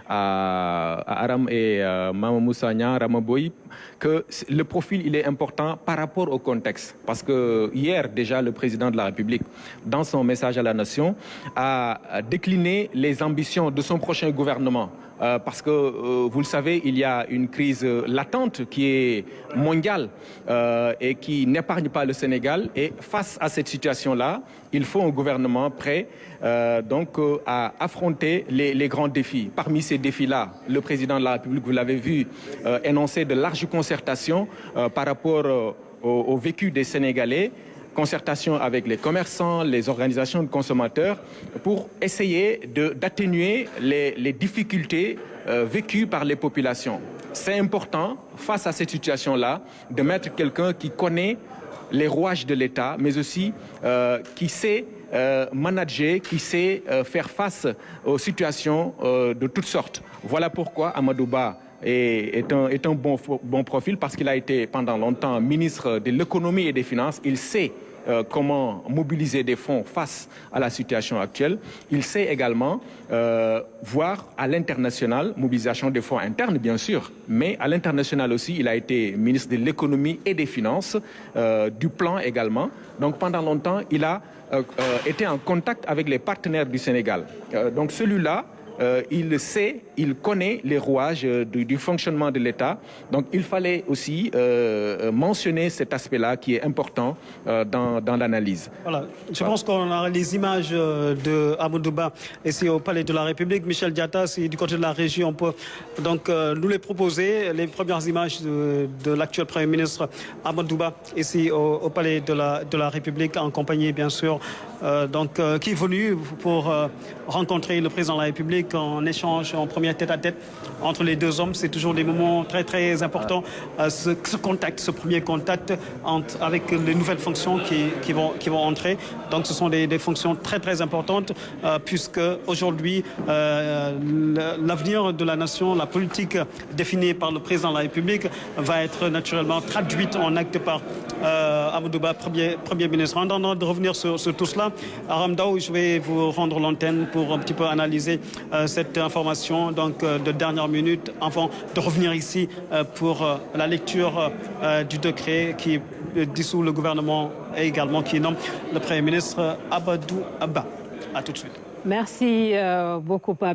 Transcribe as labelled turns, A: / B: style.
A: à Aram et Mama Moussagna, Ramaboy, que le profil il est important par rapport au contexte. Parce que hier déjà, le président de la République, dans son message à la nation, a décliné les ambitions de son prochain gouvernement. Parce que, vous le savez, il y a une crise latente qui est mondiale et qui n'épargne pas le Sénégal. Et face à cette situation-là, il faut un gouvernement prêt à affronter les grands défis. Parmi ces défis-là, le président de la République, vous l'avez vu, énoncer de larges concertations par rapport au vécu des Sénégalais, concertation avec les commerçants, les organisations de consommateurs, pour essayer d'atténuer les difficultés vécues par les populations. C'est important, face à cette situation-là, de mettre quelqu'un qui connaît les rouages de l'État, mais aussi qui sait manager, qui sait faire face aux situations de toutes sortes. Voilà pourquoi Amadou Ba est un bon profil, parce qu'il a été pendant longtemps ministre de l'économie et des finances. Il sait comment mobiliser des fonds face à la situation actuelle. Il sait également voir à l'international, mobilisation des fonds internes bien sûr, mais à l'international aussi, il a été ministre de l'économie et des finances, du plan également. Donc pendant longtemps, il a été en contact avec les partenaires du Sénégal. Donc celui-là, il sait, il connaît les rouages du fonctionnement de l'État. Donc il fallait aussi mentionner cet aspect-là qui est important dans l'analyse.
B: Voilà. Je pense qu'on a les images de Amadou Ba ici au Palais de la République. Michel Diatta, c'est du côté de la régie, on peut donc nous les proposer, les premières images de l'actuel Premier ministre Amadou Ba ici au Palais de la République, en compagnie bien sûr qui est venu pour rencontrer le président de la République en échange, en première tête-à-tête entre les deux hommes. C'est toujours des moments très très importants. Ce contact, ce premier contact avec les nouvelles fonctions qui vont entrer. Donc ce sont des fonctions très très importantes puisque aujourd'hui l'avenir de la nation, la politique définie par le président de la République va être naturellement traduite en acte par Amadou Ba, premier ministre. En attendant de revenir sur tout cela, Aram Ndao, je vais vous rendre l'antenne pour un petit peu analyser cette information de dernière minute avant de revenir ici pour la lecture du décret qui dissout le gouvernement et également qui nomme le Premier ministre Amadou Ba. À tout de suite.
C: Merci beaucoup, Pape.